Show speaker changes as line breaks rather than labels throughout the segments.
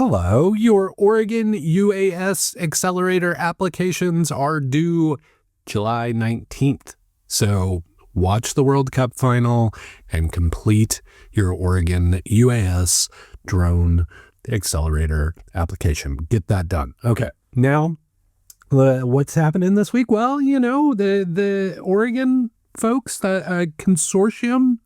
Hello, your Oregon UAS accelerator applications are due July 19th. So watch the World Cup final and complete your Oregon UAS drone accelerator application. Get that done. Okay. Now, what's happening this week? Well, the Oregon folks, the consortium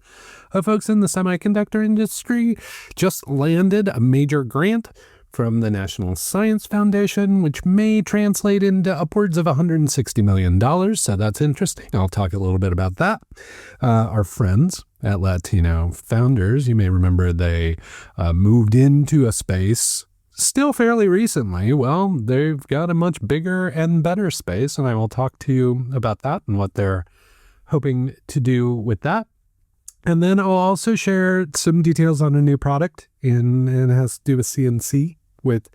of folks in the semiconductor industry just landed a major grant from the National Science Foundation, which may translate into upwards of $160 million. So that's interesting. I'll talk a little bit about that. Our friends at Latino Founders, you may remember they moved into a space still fairly recently. Well, they've got a much bigger and better space, and I will talk to you about that and what they're hoping to do with that. And then I'll also share some details on a new product, and it has to do with CNC, with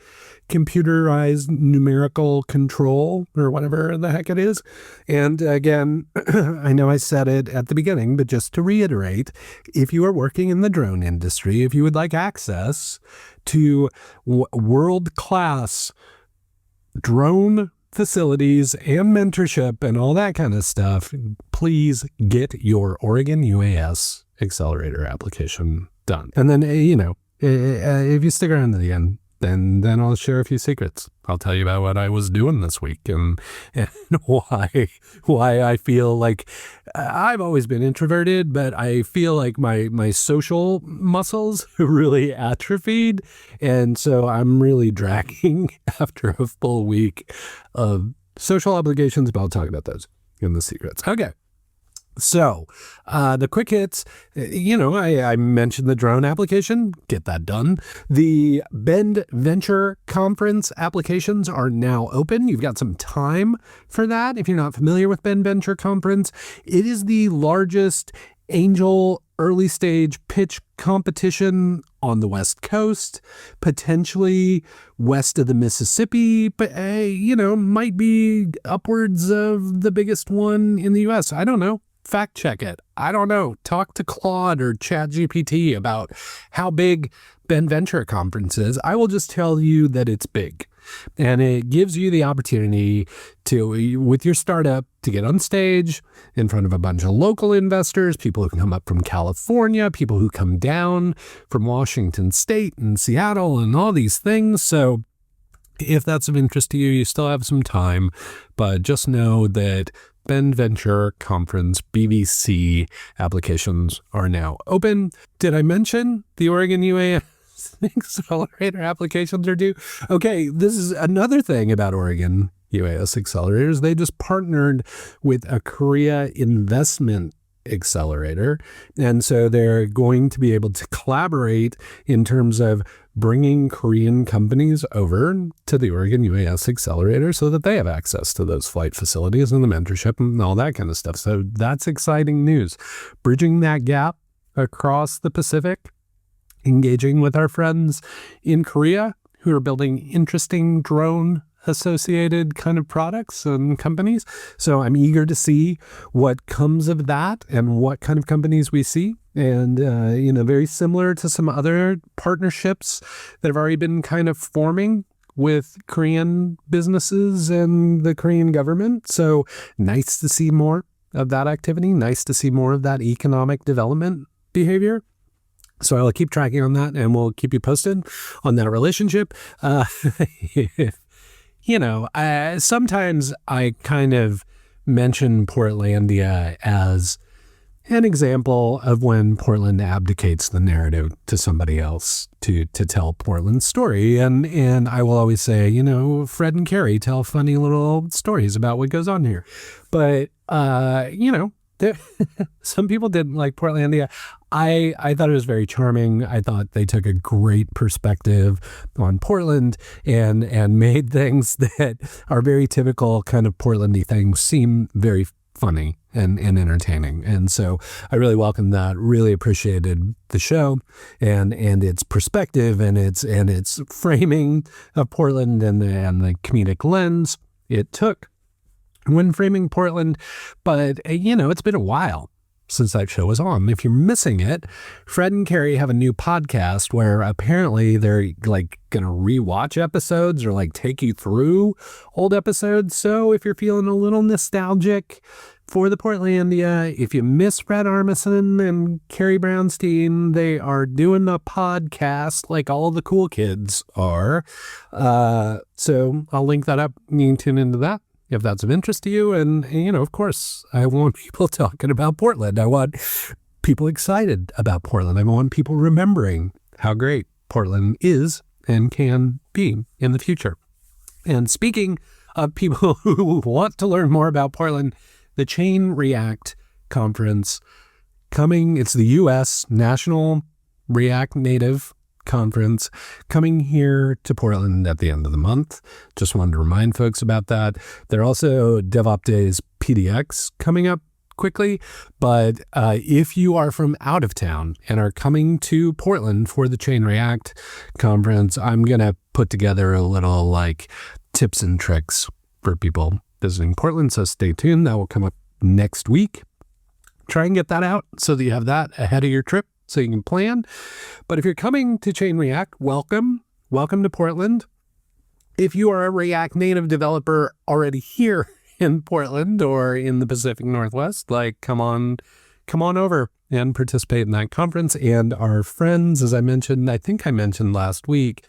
computerized numerical control, or whatever the heck it is. And again, I know I said it at the beginning, but just to reiterate, if you are working in the drone industry, if you would like access to world-class drone facilities and mentorship and all that kind of stuff, please get your Oregon UAS accelerator application done. And then, if you stick around to the end, then I'll share a few secrets. I'll tell you about what I was doing this week and why I feel like I've always been introverted, but I feel like my social muscles really atrophied. And so I'm really dragging after a full week of social obligations, but I'll talk about those in the secrets. Okay. So the quick hits, I mentioned the drone application, get that done. The Bend Venture Conference applications are now open. You've got some time for that. If you're not familiar with Bend Venture Conference, it is the largest angel early stage pitch competition on the West Coast, potentially west of the Mississippi, but might be upwards of the biggest one in the US. I don't know. Fact check it. I don't know. Talk to Claude or ChatGPT about how big Bend Venture Conference is. I will just tell you that it's big. And it gives you the opportunity to, with your startup, to get on stage in front of a bunch of local investors, people who come up from California, people who come down from Washington State and Seattle and all these things. So if that's of interest to you, you still have some time, but just know that Bend Venture Conference BVC applications are now open. Did I mention the Oregon UAS accelerator applications are due? Okay, this is another thing about Oregon UAS accelerators. They just partnered with a Korea investment accelerator. And so they're going to be able to collaborate in terms of bringing Korean companies over to the Oregon UAS accelerator so that they have access to those flight facilities and the mentorship and all that kind of stuff. So that's exciting news. Bridging that gap across the Pacific, engaging with our friends in Korea who are building interesting drone associated kind of products and companies. So I'm eager to see what comes of that and what kind of companies we see. And, very similar to some other partnerships that have already been kind of forming with Korean businesses and the Korean government. So nice to see more of that activity. Nice to see more of that economic development behavior. So I'll keep tracking on that and we'll keep you posted on that relationship. Sometimes I kind of mention Portlandia as an example of when Portland abdicates the narrative to somebody else to tell Portland's story. And I will always say, Fred and Carrie tell funny little stories about what goes on here. But, some people didn't like Portlandia. I thought it was very charming. I thought they took a great perspective on Portland and made things that are very typical kind of Portlandy things seem very funny and entertaining. And so I really welcomed that, really appreciated the show and its perspective and its framing of Portland and the comedic lens it took when framing Portland. But, it's been a while since that show was on. If you're missing it, Fred and Carrie have a new podcast where apparently they're like going to rewatch episodes or like take you through old episodes. So if you're feeling a little nostalgic for the Portlandia, if you miss Fred Armisen and Carrie Brownstein, they are doing a podcast like all the cool kids are. So I'll link that up. You can tune into that if that's of interest to you. And, you know, of course, I want people talking about Portland. I want people excited about Portland. I want people remembering how great Portland is and can be in the future. And speaking of people who want to learn more about Portland, the Chain React Conference coming, it's the U.S. National React Native Conference coming here to Portland at the end of the month. Just wanted to remind folks about that. There are also DevOps Days PDX coming up quickly, but if you are from out of town and are coming to Portland for the Chain React Conference, I'm going to put together a little like tips and tricks for people visiting Portland, so stay tuned. That will come up next week. Try and get that out so that you have that ahead of your trip so you can plan. But if you're coming to Chain React, welcome to Portland. If you are a React Native developer already here in Portland or in the Pacific Northwest, like come on over and participate in that conference. And our friends, as I mentioned, I think I mentioned last week,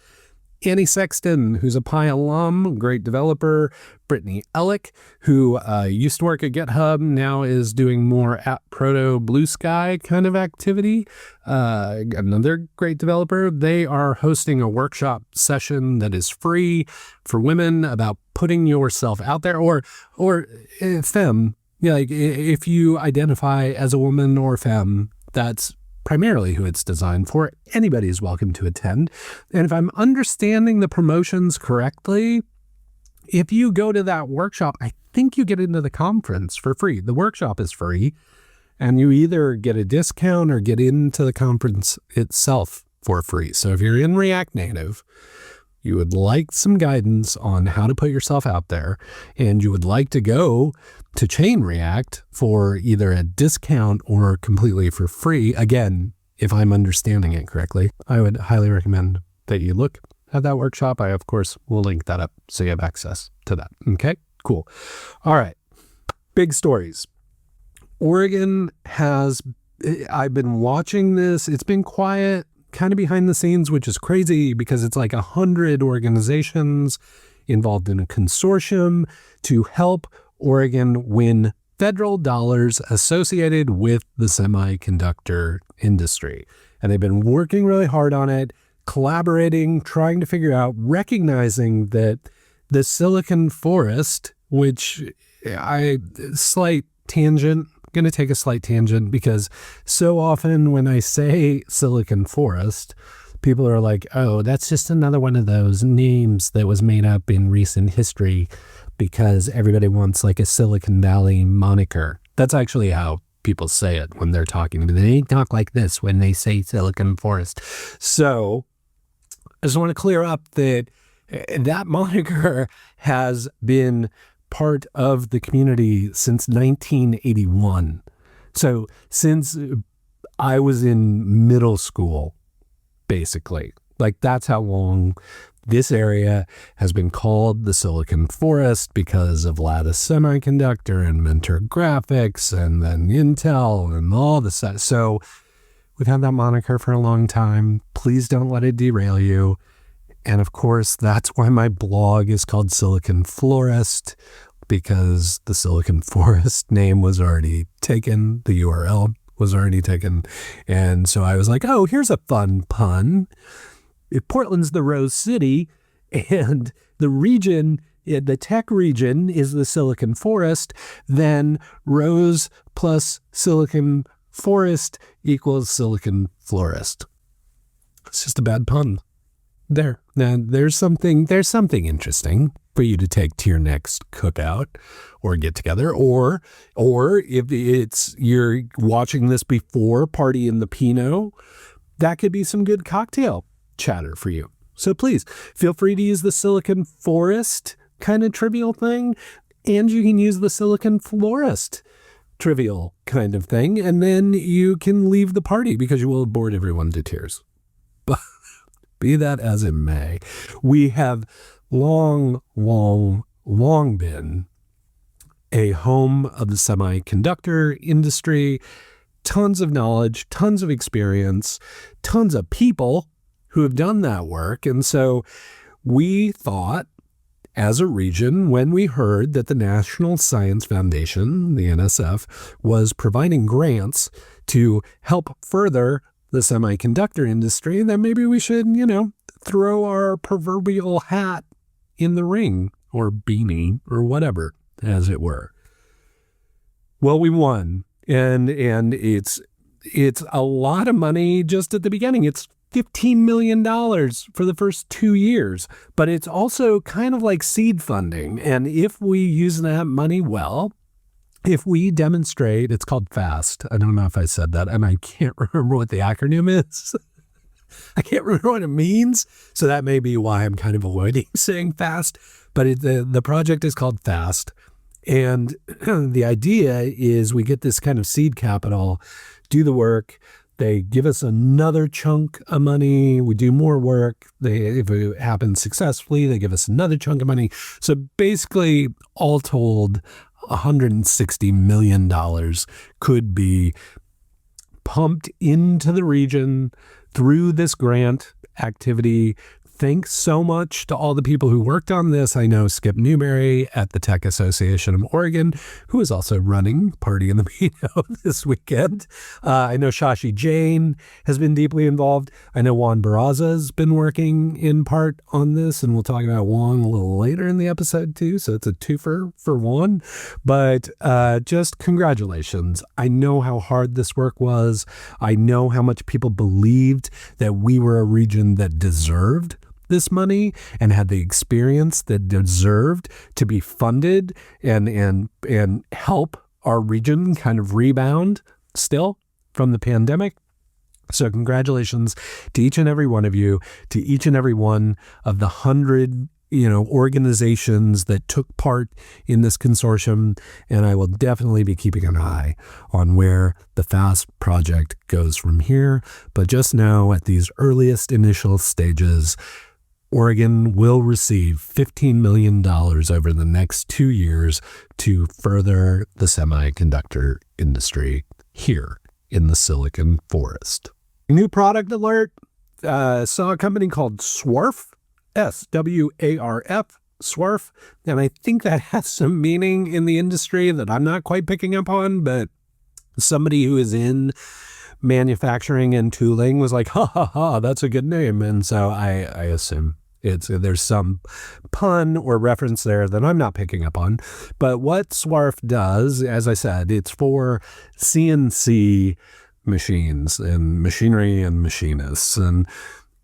Annie Sexton, who's a Pi alum, great developer, Brittany Ellick, who used to work at GitHub, now is doing more at Proto Blue Sky kind of activity. Another great developer. They are hosting a workshop session that is free for women about putting yourself out there, or femme. Yeah, like if you identify as a woman or femme, that's primarily who it's designed for. Anybody is welcome to attend. And if I'm understanding the promotions correctly, if you go to that workshop, I think you get into the conference for free. The workshop is free, and you either get a discount or get into the conference itself for free. So if you're in React Native, you would like some guidance on how to put yourself out there, and you would like to go to Chain React for either a discount or completely for free, again, if I'm understanding it correctly, I would highly recommend that you look at that workshop. I, of course, will link that up so you have access to that. Okay, cool. All right, big stories. Oregon has, I've been watching this. It's been quiet, kind of behind the scenes, which is crazy because it's like 100 organizations involved in a consortium to help Oregon win federal dollars associated with the semiconductor industry. And they've been working really hard on it, collaborating, trying to figure out, recognizing that the Silicon Forest, which slight tangent, going to take a slight tangent because so often when I say Silicon Forest, people are like, oh, that's just another one of those names that was made up in recent history because everybody wants like a Silicon Valley moniker. That's actually how people say it when they're talking to me. They talk like this when they say Silicon Forest. So I just want to clear up that that moniker has been part of the community since 1981. So since I was in middle school, basically, like that's how long this area has been called the Silicon Forest because of Lattice Semiconductor and Mentor Graphics and then Intel and all this stuff. So we've had that moniker for a long time. Please don't let it derail you. And of course, that's why my blog is called Silicon Florist, because the Silicon Forest name was already taken. The URL was already taken. And so I was like, oh, here's a fun pun. If Portland's the Rose City and the region, the tech region is the Silicon Forest, then Rose plus Silicon Forest equals Silicon Florist. It's just a bad pun. There. Now, there's something interesting for you to take to your next cookout or get together, or if you're watching this before Party in the Pinot, that could be some good cocktail chatter for you. So please feel free to use the Silicon Forest kind of trivial thing, and you can use the Silicon Florist trivial kind of thing. And then you can leave the party because you will have bored everyone to tears. But be that as it may, we have long been a home of the semiconductor industry. Tons of knowledge, tons of experience, tons of people who have done that work. And so we thought, as a region, when we heard that the National Science Foundation, the NSF, was providing grants to help further the semiconductor industry, then maybe we should, throw our proverbial hat in the ring, or beanie, or whatever, as it were. Well, we won. And it's a lot of money just at the beginning. It's $15 million for the first 2 years, but it's also kind of like seed funding. And if we use that money well, if we demonstrate, it's called FAST. I don't know if I said that, and I can't remember what the acronym is. I can't remember what it means. So that may be why I'm kind of avoiding saying FAST, but the project is called FAST. And the idea is we get this kind of seed capital, do the work. They give us another chunk of money. We do more work. If it happens successfully, they give us another chunk of money. So basically, all told, $160 million could be pumped into the region through this grant activity. Thanks so much to all the people who worked on this. I know Skip Newberry at the Tech Association of Oregon, who is also running Party in the Pinot this weekend. I know Shashi Jain has been deeply involved. I know Juan Barraza has been working in part on this, and we'll talk about Juan a little later in the episode too. So it's a twofer for Juan. But just congratulations. I know how hard this work was. I know how much people believed that we were a region that deserved this money and had the experience that deserved to be funded and help our region kind of rebound still from the pandemic. So congratulations to each and every one of you, to each and every one of the 100 organizations that took part in this consortium. And I will definitely be keeping an eye on where the FAST project goes from here. But just know at these earliest initial stages, Oregon will receive $15 million over the next 2 years to further the semiconductor industry here in the Silicon Forest. New product alert. Saw a company called Swarf, S-W-A-R-F, Swarf. And I think that has some meaning in the industry that I'm not quite picking up on, but somebody who is in manufacturing and tooling was like, that's a good name. And so I assume there's some pun or reference there that I'm not picking up on. But what Swarf does, as I said, it's for CNC machines and machinery and machinists and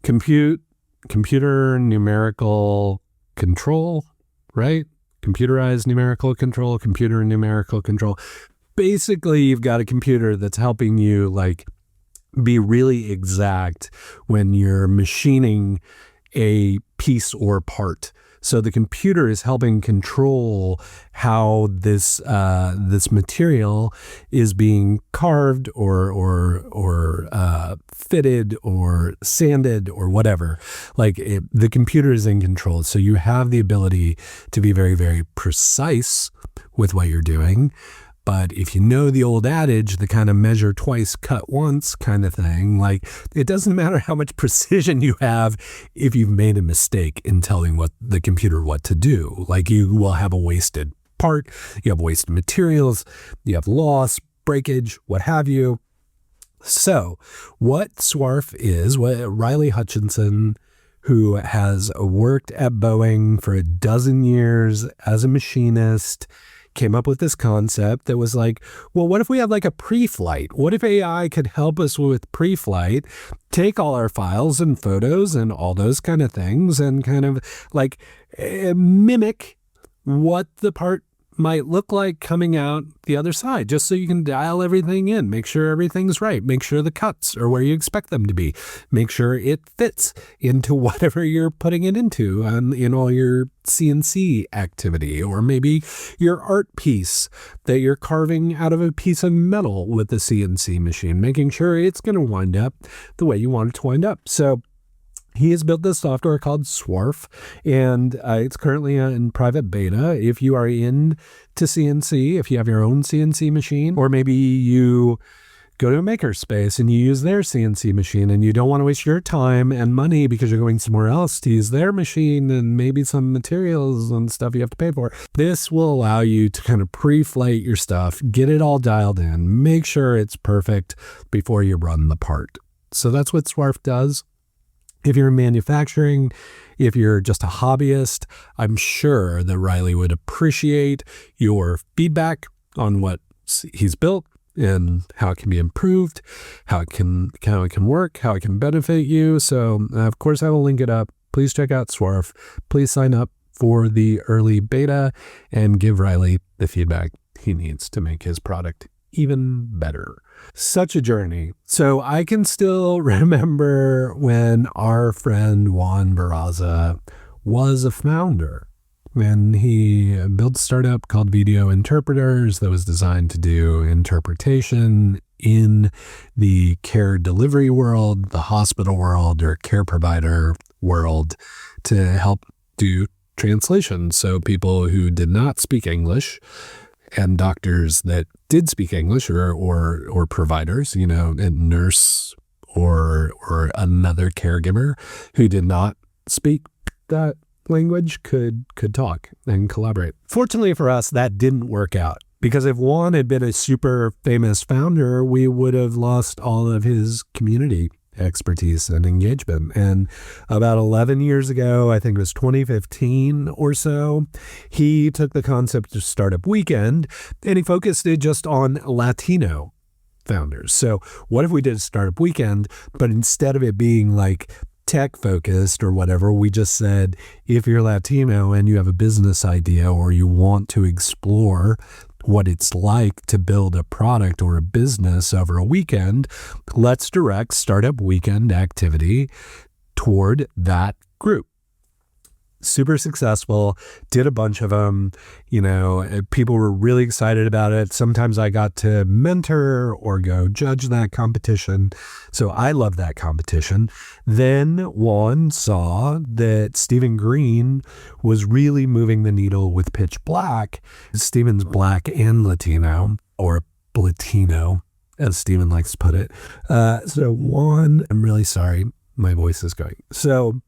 computer numerical control, right? Computerized numerical control, computer numerical control. Basically, you've got a computer that's helping you be really exact when you're machining a piece or part. So the computer is helping control how this material is being carved or fitted or sanded or whatever. The computer is in control. So you have the ability to be very, very precise with what you're doing. But if you know the old adage, the kind of measure twice, cut once kind of thing, it doesn't matter how much precision you have if you've made a mistake in telling the computer what to do. You will have a wasted part, you have wasted materials, you have loss, breakage, what have you. So what Swarf is, what Riley Hutchinson, who has worked at Boeing for 12 years as a machinist, came up with this concept that was what if we have a pre-flight? What if AI could help us with pre-flight, take all our files and photos and all those kind of things and kind of mimic what the part might look like coming out the other side, just so you can dial everything in, make sure everything's right, make sure the cuts are where you expect them to be, make sure it fits into whatever you're putting it into in all your CNC activity, or maybe your art piece that you're carving out of a piece of metal with the CNC machine, making sure it's going to wind up the way you want it to wind up. So he has built this software called Swarf, and it's currently in private beta. If you are into CNC, if you have your own CNC machine, or maybe you go to a makerspace and you use their CNC machine and you don't want to waste your time and money because you're going somewhere else to use their machine and maybe some materials and stuff you have to pay for, this will allow you to kind of pre-flight your stuff, get it all dialed in, make sure it's perfect before you run the part. So that's what Swarf does. If you're in manufacturing, if you're just a hobbyist, I'm sure that Riley would appreciate your feedback on what he's built and how it can be improved, how it can work, how it can benefit you. So, of course, I will link it up. Please check out Swarf. Please sign up for the early beta and give Riley the feedback he needs to make his product even better. Such a journey. So I can still remember when our friend Juan Barraza was a founder, when he built a startup called Video Interpreters that was designed to do interpretation in the care delivery world, the hospital world, or care provider world to help do translation. So people who did not speak English and doctors that did speak English, or providers, a nurse or another caregiver who did not speak that language could talk and collaborate. Fortunately for us, that didn't work out, because if Juan had been a super famous founder, we would have lost all of his community expertise and engagement. And about 11 years ago, I think it was 2015 or so, he took the concept of Startup Weekend and he focused it just on Latino founders. So what if we did a Startup Weekend, but instead of it being like tech focused or whatever, we just said, if you're Latino and you have a business idea or you want to explore what it's like to build a product or a business over a weekend, let's direct Startup Weekend activity toward that group. Super successful, did a bunch of them, people were really excited about it. Sometimes I got to mentor or go judge that competition. So I love that competition. Then Juan saw that Stephen Green was really moving the needle with Pitch Black. Stephen's Black and Latino, or Latino, as Stephen likes to put it. So Juan, I'm really sorry, my voice is going. So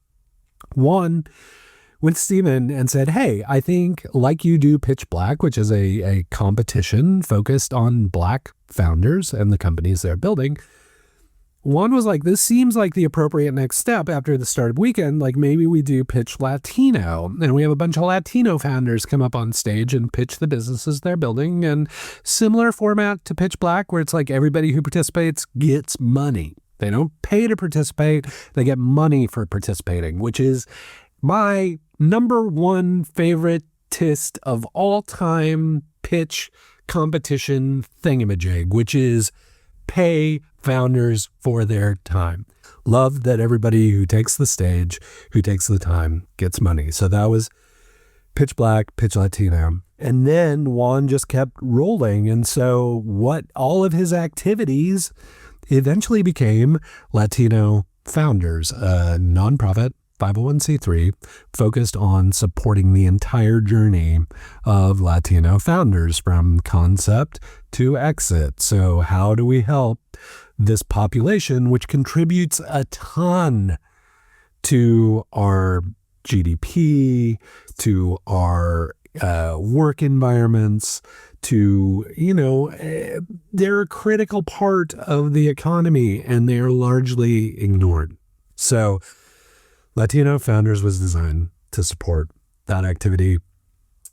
Juan went to Stephen and said, hey, I think like you do Pitch Black, which is a competition focused on Black founders and the companies they're building. Juan was like, this seems like the appropriate next step after the Startup Weekend. Like maybe we do Pitch Latino, and we have a bunch of Latino founders come up on stage and pitch the businesses they're building, and similar format to Pitch Black, where it's like everybody who participates gets money. They don't pay to participate. They get money for participating, which is my number one favoritist of all time pitch competition thingamajig, which is pay founders for their time. Love that everybody who takes the stage, who takes the time, gets money. So that was Pitch Black, Pitch Latino. And then Juan just kept rolling. And so what all of his activities eventually became Latino Founders, a nonprofit 501c3 focused on supporting the entire journey of Latino founders from concept to exit. So how do we help this population, which contributes a ton to our GDP, to our work environments, to, they're a critical part of the economy and they are largely ignored. So Latino Founders was designed to support that activity.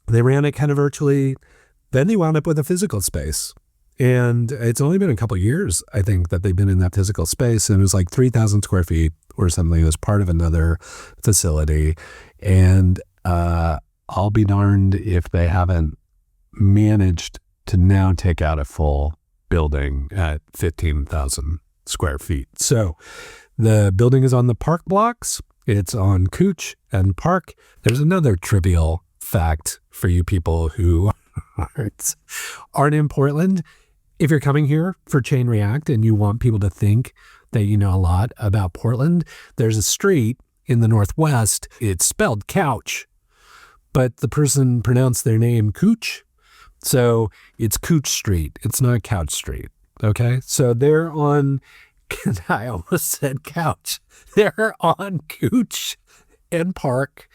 They ran it kind of virtually. Then they wound up with a physical space. And it's only been a couple of years, I think, that they've been in that physical space. And it was like 3,000 square feet or something. It was part of another facility. And I'll be darned if they haven't managed to now take out a full building at 15,000 square feet. So the building is on the Park blocks. It's on Cooch and Park. There's another trivial fact for you people who aren't in Portland. If you're coming here for Chain React and you want people to think that you know a lot about Portland, there's a street in the Northwest. It's spelled couch, but the person pronounced their name Cooch. So it's Cooch Street. It's not Couch Street. Okay. So they're on, I almost said couch. They're on Cooch and Park.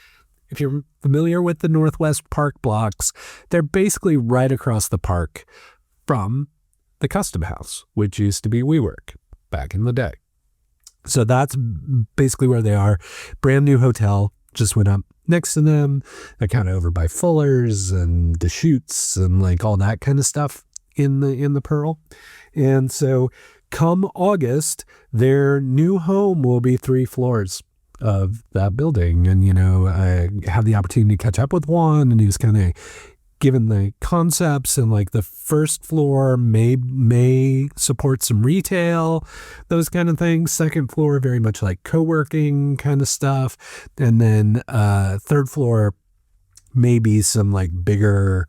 If you're familiar with the Northwest Park blocks, they're basically right across the park from the Custom House, which used to be WeWork back in the day. So that's basically where they are. Brand new hotel just went up next to them. They're kind of over by Fuller's and Deschutes and like all that kind of stuff in the Pearl. And so come August, their new home will be 3 floors of that building. And, you know, I had the opportunity to catch up with Juan, and he was kind of given the concepts, and like the first floor may support some retail, those kind of things. Second floor, very much like co-working kind of stuff. And then third floor, maybe some like bigger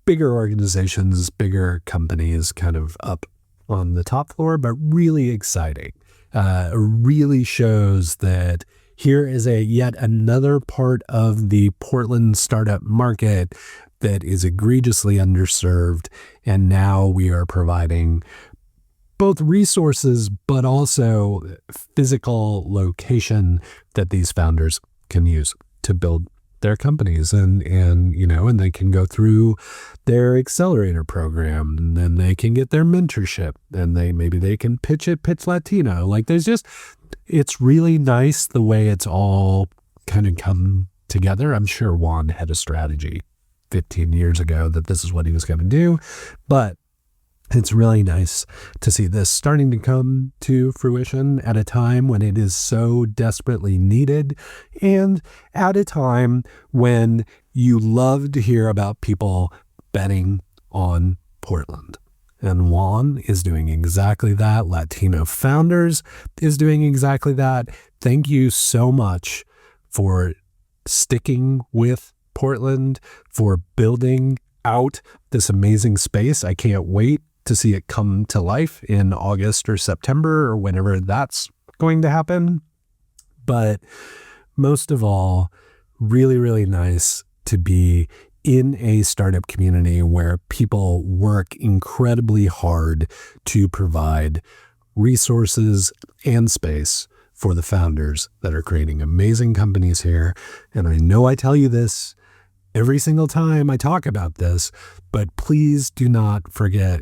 organizations, bigger companies kind of up on the top floor, but really exciting. Really shows that here is yet another part of the Portland startup market that is egregiously underserved. And now we are providing both resources, but also physical location that these founders can use to build their companies. And you know, and they can go through their accelerator program, and then they can get their mentorship, and maybe they can pitch Latino. Like it's really nice the way it's all kind of come together. I'm sure Juan had a strategy 15 years ago that this is what he was going to do, but it's really nice to see this starting to come to fruition at a time when it is so desperately needed, and at a time when you love to hear about people betting on Portland. And Juan is doing exactly that. Latino Founders is doing exactly that. Thank you so much for sticking with Portland, for building out this amazing space. I can't wait to see it come to life in August or September or whenever that's going to happen. But most of all, really, really nice to be in a startup community where people work incredibly hard to provide resources and space for the founders that are creating amazing companies here. And I know I tell you this every single time I talk about this, but please do not forget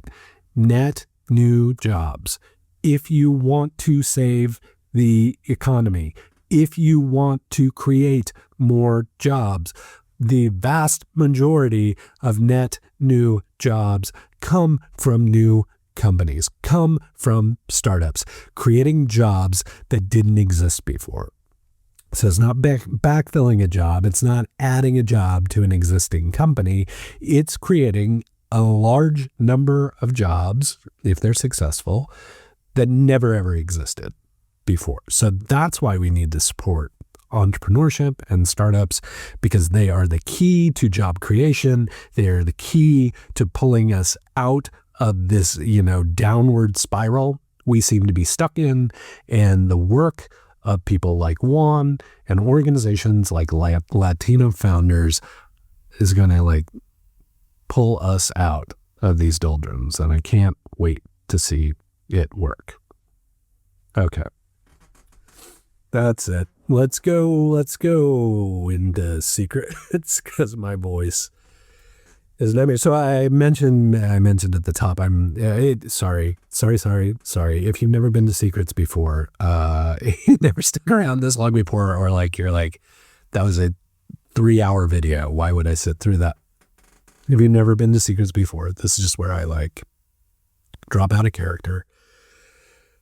net new jobs. If you want to save the economy, if you want to create more jobs, the vast majority of net new jobs come from new companies, come from startups, creating jobs that didn't exist before. So it's not backfilling a job. It's not adding a job to an existing company. It's creating a large number of jobs, if they're successful, that never ever existed before. So that's why we need to support entrepreneurship and startups, because they are the key to job creation. They are the key to pulling us out of this, downward spiral we seem to be stuck in. And the work of people like Juan and organizations like Latino Founders is going to pull us out of these doldrums. And I can't wait to see it work. Okay. That's it. Let's go into secrets, because my voice is not me. So I mentioned at the top, sorry. If you've never been to secrets before, you never stuck around this long before, or you're like, that was a 3-hour video. Why would I sit through that? If you've never been to secrets before, this is just where I drop out a character.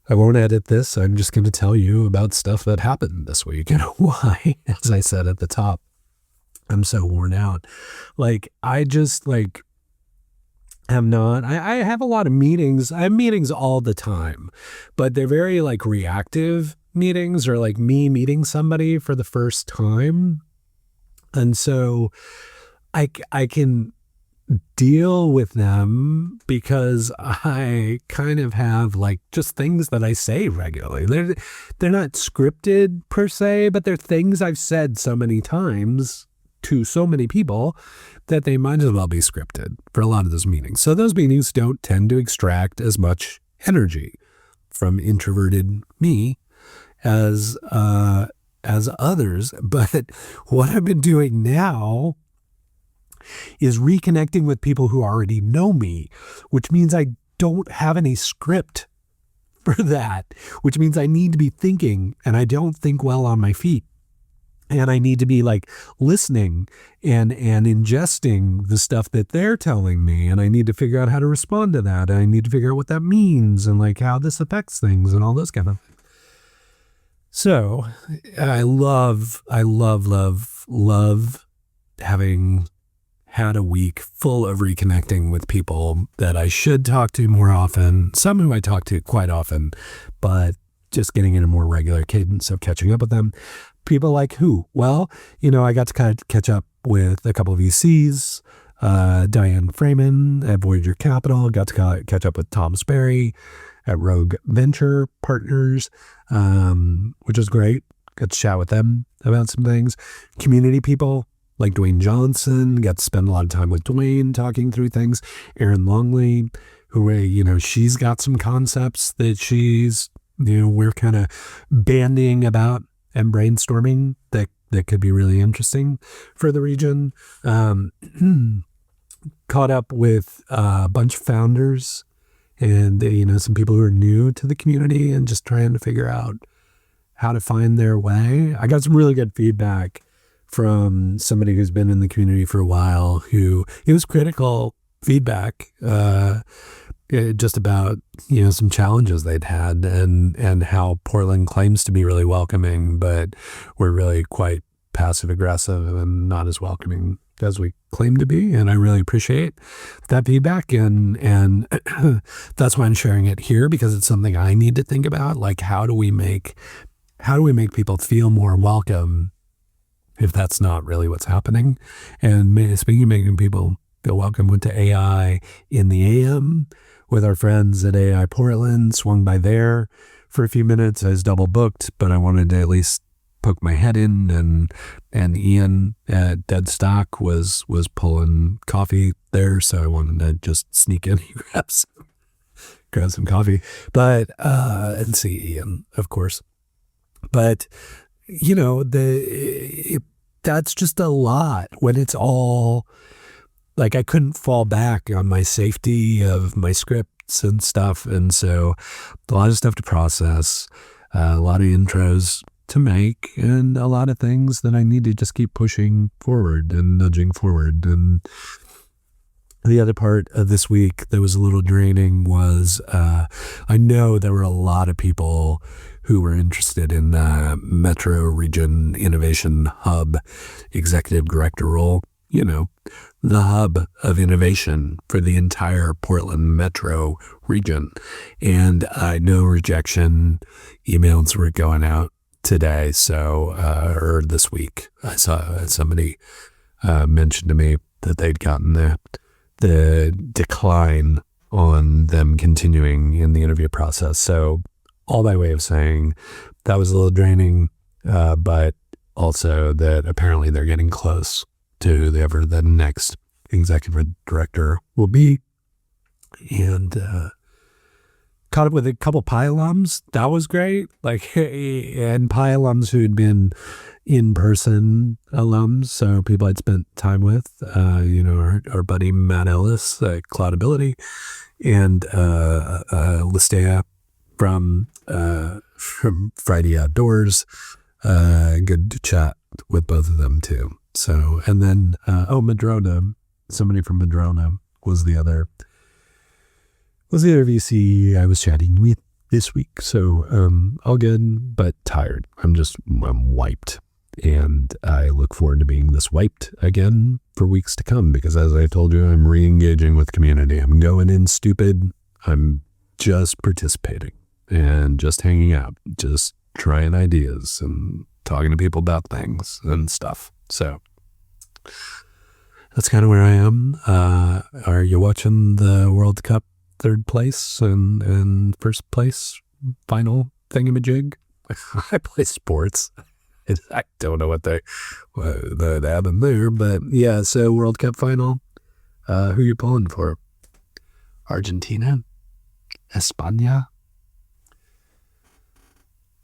I won't edit this. I'm just going to tell you about stuff that happened this week and why, as I said at the top, I'm so worn out. I just Have not. I have a lot of meetings. I have meetings all the time, but they're very like reactive meetings, or like me meeting somebody for the first time. And so I can deal with them because I kind of have like just things that I say regularly. They're not scripted per se, but they're things I've said so many times to so many people that they might as well be scripted for a lot of those meetings. So those meetings don't tend to extract as much energy from introverted me as others. But what I've been doing now is reconnecting with people who already know me, which means I don't have any script for that, which means I need to be thinking, and I don't think well on my feet. And I need to be like listening and ingesting the stuff that they're telling me. And I need to figure out how to respond to that. And I need to figure out what that means and like how this affects things and all those kind of. So I love having had a week full of reconnecting with people that I should talk to more often. Some who I talk to quite often, but just getting in a more regular cadence of catching up with them. People like who? Well, I got to kind of catch up with a couple of VCs, Diane Freeman at Voyager Capital, got to catch up with Tom Sperry at Rogue Venture Partners, which was great. Got to chat with them about some things. Community people like Dwayne Johnson, got to spend a lot of time with Dwayne talking through things. Erin Longley, who, she's got some concepts that she's, we're kind of bandying about and brainstorming that could be really interesting for the region. Caught up with a bunch of founders and, some people who are new to the community and just trying to figure out how to find their way. I got some really good feedback from somebody who's been in the community for a while, it was critical feedback, just about, some challenges they'd had and how Portland claims to be really welcoming, but we're really quite passive aggressive and not as welcoming as we claim to be. And I really appreciate that feedback. And that's why I'm sharing it here, because it's something I need to think about. Like, how do we make people feel more welcome if that's not really what's happening? And speaking of making people feel welcome, went to AI in the AM with our friends at AI Portland, swung by there for a few minutes. I was double booked, but I wanted to at least poke my head in, and Ian at Dead Stock was pulling coffee there, so I wanted to just sneak in and grab some coffee, but and see Ian, of course. But that's just a lot when it's all like, I couldn't fall back on my safety of my scripts and stuff. And so a lot of stuff to process, a lot of intros to make, and a lot of things that I need to just keep pushing forward and nudging forward. And the other part of this week that was a little draining was, I know there were a lot of people who were interested in the Metro Region Innovation Hub Executive Director role, the hub of innovation for the entire Portland Metro region. And I know rejection emails were going out today, or this week. I saw somebody mentioned to me that they'd gotten the decline on them continuing in the interview process. So all by way of saying that was a little draining, but also that apparently they're getting close to whoever the next executive director will be. And caught up with a couple Pi alums. That was great. And Pi alums who'd been in-person alums, so people I'd spent time with, our buddy Matt Ellis at Cloudability, and Listea from Friday Outdoors. Good to chat with both of them too. So, and then, Madrona, somebody from Madrona was the other VC I was chatting with this week. So, all good, but tired. I'm wiped. And I look forward to being this wiped again for weeks to come, because as I told you, I'm re-engaging with community. I'm going in stupid. I'm just participating and just hanging out, just trying ideas and talking to people about things and stuff. So that's kind of where I am. Are you watching the World Cup third place and first place final thingamajig? I play sports. I don't know what that happened there, but yeah, so World Cup final. Who you pulling for? Argentina? España?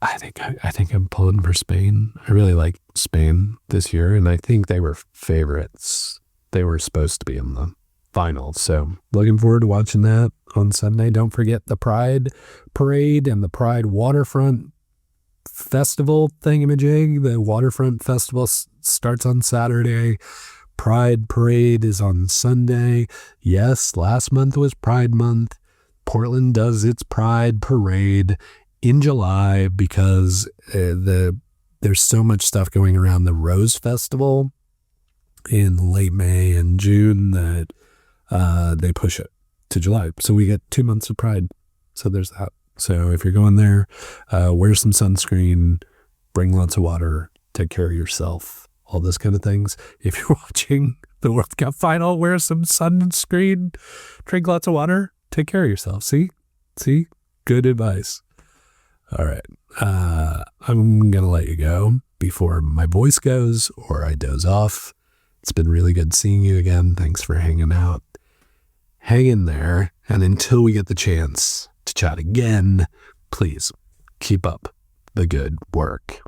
I think I'm pulling for Spain. I really like Spain this year, and I think they were favorites. They were supposed to be in the final, so looking forward to watching that on Sunday. Don't forget the Pride Parade and the Pride Waterfront Festival thingamajig. The Waterfront Festival starts on Saturday. Pride Parade is on Sunday. Yes, last month was Pride Month. Portland does its Pride Parade in July because there's so much stuff going around the Rose Festival in late May and June that they push it to July. So we get 2 months of Pride. So there's that. So if you're going there, wear some sunscreen, bring lots of water, take care of yourself, all those kind of things. If you're watching the World Cup final, wear some sunscreen, drink lots of water, take care of yourself. See? Good advice. All right. I'm going to let you go before my voice goes or I doze off. It's been really good seeing you again. Thanks for hanging out. Hang in there. And until we get the chance to chat again, please keep up the good work.